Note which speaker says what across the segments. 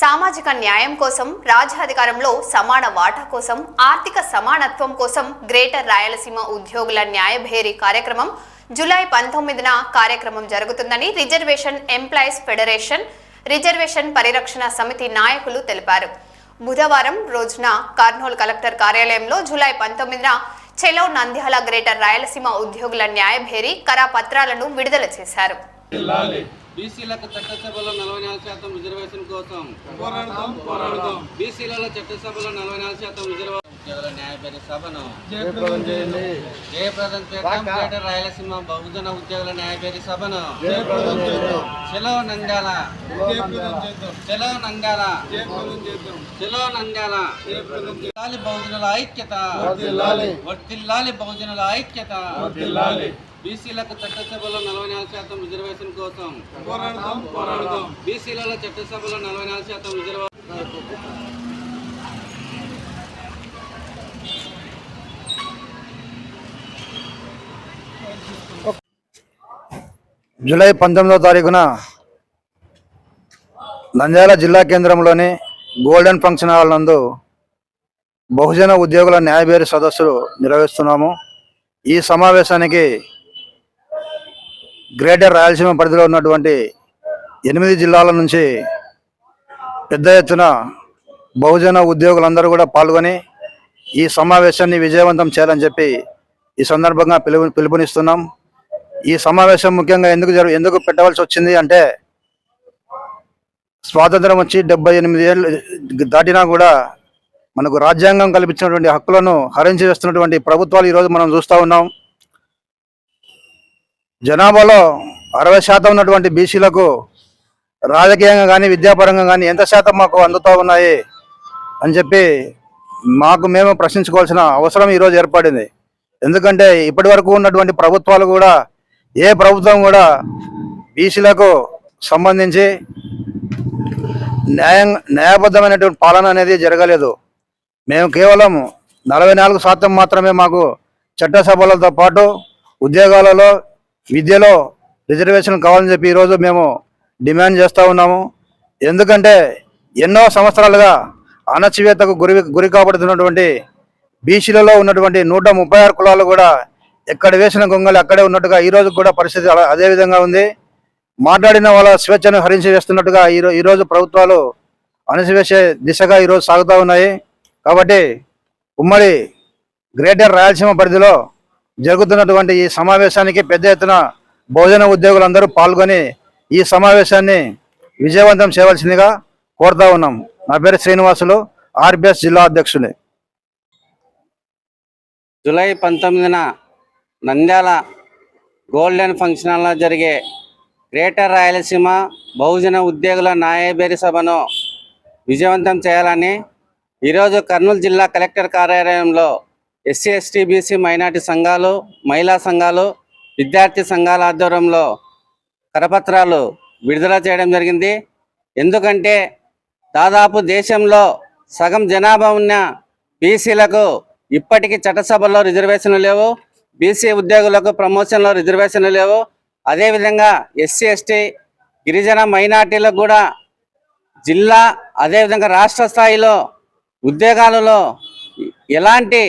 Speaker 1: సామాజిక న్యాయం కోసం, రాజ్యాధికారంలో సమాన వాటా కోసం, ఆర్థిక సమానత్వం కోసం గ్రేటర్ రాయలసీమ ఉద్యోగుల న్యాయభేరి కార్యక్రమం జూలై 19న కార్యక్రమం జరుగుతుందని రిజర్వేషన్ ఎంప్లాయీస్ ఫెడరేషన్, రిజర్వేషన్ పరిరక్షణ సమితి నాయకులు తెలిపారు. బుధవారం రోజున కర్నూలు కలెక్టర్ కార్యాలయంలో జూలై 19న చెలో నంద్యాల గ్రేటర్ రాయలసీమ ఉద్యోగుల న్యాయభేరి కరపత్రాలను విడుదల చేశారు.
Speaker 2: బీసీలకు చట్టసభలో 44% రిజర్వేషన్ కోసం పోరాడదాం. బీసీలలో చట్టసభలో 44% రిజర్వేషన్ ఉద్యోగుల న్యాయభేరి సభను జయప్రదం చేద్దాం. గ్రేటర్ రాయలసీమ బహుజన ఉద్యోగుల న్యాయభేరి సభను చెలో నంద్యాల, చెలో నంద్యాల, చెలో నంద్యాల. బహుజనుల ఐక్యత, వర్ధిల్లాలి బహుజనుల ఐక్యత. బీసీలకు చట్టసభలో 44% రిజర్వేషన్ కోసం పోరాడదాం. బీసీలలో చట్టసభలో 44% రిజర్వేషన్.
Speaker 3: జూలై 19వ తారీఖున నంద్యాల జిల్లా కేంద్రంలోని గోల్డెన్ ఫంక్షన్ హాల్ నందు బహుజన ఉద్యోగుల న్యాయభేరి సదస్సులు నిర్వహిస్తున్నాము. ఈ సమావేశానికి గ్రేటర్ రాయలసీమ పరిధిలో ఉన్నటువంటి 8 జిల్లాల నుంచి పెద్ద ఎత్తున బహుజన ఉద్యోగులందరూ కూడా పాల్గొని ఈ సమావేశాన్ని విజయవంతం చేయాలని చెప్పి ఈ సందర్భంగా పిలుపునిస్తున్నాం. ఈ సమావేశం ముఖ్యంగా ఎందుకు పెట్టవలసి వచ్చింది అంటే, స్వాతంత్రం వచ్చి 78 ఏళ్ళు దాటినా కూడా మనకు రాజ్యాంగం కల్పించినటువంటి హక్కులను హరించి వేస్తున్నటువంటి ప్రభుత్వాలు ఈరోజు మనం చూస్తూ ఉన్నాం. జనాభాలో 60% ఉన్నటువంటి బీసీలకు రాజకీయంగా కానీ విద్యాపరంగా కానీ ఎంత శాతం మాకు అందుతూ ఉన్నాయి అని చెప్పి మేము ప్రశ్నించుకోవాల్సిన అవసరం ఈరోజు ఏర్పడింది. ఎందుకంటే ఇప్పటి వరకు ఉన్నటువంటి ప్రభుత్వాలు కూడా, ఏ ప్రభుత్వం కూడా బీసీలకు సంబంధించి న్యాయబద్ధమైనటువంటి పాలన అనేది జరగలేదు. మేము కేవలం 44% మాత్రమే మాకు చట్టసభలతో పాటు ఉద్యోగాలలో, విద్యలో రిజర్వేషన్ కావాలని చెప్పి ఈరోజు మేము డిమాండ్ చేస్తూ ఉన్నాము. ఎందుకంటే ఎన్నో సంవత్సరాలుగా అణచివేతకు గురి కాబడుతున్నటువంటి బీసీలలో ఉన్నటువంటి 136 కులాలు కూడా ఎక్కడ వేసిన గొంగళి అక్కడే ఉన్నట్టుగా ఈరోజు కూడా పరిస్థితి అదే విధంగా ఉంది. మాట్లాడిన వాళ్ళ స్వేచ్ఛను హరించి వేస్తున్నట్టుగా ఈరోజు ప్రభుత్వాలు అణచివేసే దిశగా ఈరోజు సాగుతూ ఉన్నాయి. కాబట్టి ఉమ్మడి గ్రేటర్ రాయలసీమ పరిధిలో జరుగుతున్నటువంటి ఈ సమావేశానికి పెద్ద ఎత్తున బహుజన ఉద్యోగులందరూ పాల్గొని ఈ సమావేశాన్ని విజయవంతం చేయవలసిందిగా కోరుతా ఉన్నాం. నా పేరు శ్రీనివాసులు, ఆర్బిఎస్ జిల్లా అధ్యక్షుని.
Speaker 2: జూలై 19న నంద్యాల గోల్డెన్ ఫంక్షన్ హాల్లో జరిగే గ్రేటర్ రాయలసీమ బహుజన ఉద్యోగుల న్యాయభేరి సభను విజయవంతం చేయాలని ఈరోజు కర్నూలు జిల్లా కలెక్టర్ కార్యాలయంలో ఎస్సీ, ఎస్టీ, బీసీ, మైనార్టీ సంఘాలు, మహిళా సంఘాలు, విద్యార్థి సంఘాల ఆధ్వర్యంలో కరపత్రాలు విడుదల చేయడం జరిగింది. ఎందుకంటే దాదాపు దేశంలో సగం జనాభా ఉన్న బీసీలకు ఇప్పటికీ చట్టసభల్లో రిజర్వేషన్లు లేవు. బీసీ ఉద్యోగులకు ప్రమోషన్లో రిజర్వేషన్లు లేవు. అదేవిధంగా ఎస్సీ, ఎస్టీ, గిరిజన మైనార్టీలకు కూడా జిల్లా, అదేవిధంగా రాష్ట్ర స్థాయిలో ఉద్యోగాలలో ఎలాంటి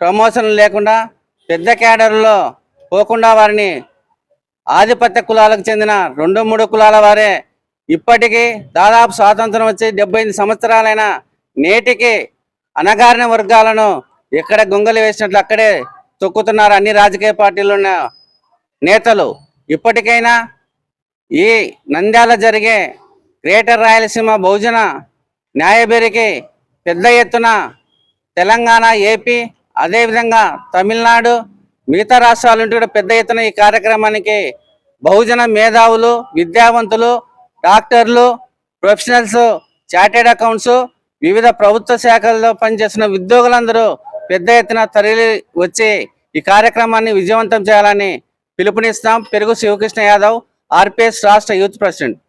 Speaker 2: ప్రమోషన్లు లేకుండా, పెద్ద క్యాడర్లో పోకుండా వారిని ఆధిపత్య కులాలకు చెందిన 2-3 కులాల వారే ఇప్పటికీ దాదాపు స్వాతంత్రం వచ్చి 78 సంవత్సరాలైన నేటికి అణగారిన వర్గాలను ఎక్కడ గొంగలి వేసినట్లు అక్కడే తొక్కుతున్నారు అన్ని రాజకీయ పార్టీలు ఉన్న నేతలు. ఇప్పటికైనా ఈ నంద్యాల జరిగే గ్రేటర్ రాయలసీమ బహుజన న్యాయభేరికి పెద్ద ఎత్తున తెలంగాణ, ఏపీ, అదేవిధంగా తమిళనాడు, మిగతా రాష్ట్రాల నుండి కూడా పెద్ద ఎత్తున ఈ కార్యక్రమానికి బహుజన మేధావులు, విద్యావంతులు, డాక్టర్లు, ప్రొఫెషనల్స్, చార్టెడ్ అకౌంట్స్, వివిధ ప్రభుత్వ శాఖల్లో పనిచేస్తున్న ఉద్యోగులందరూ పెద్ద ఎత్తున తరలి వచ్చి ఈ కార్యక్రమాన్ని విజయవంతం చేయాలని పిలుపునిస్తాం. పెరుగు శివకృష్ణ యాదవ్, ఆర్పిఎస్ రాష్ట్ర యూత్ ప్రెసిడెంట్.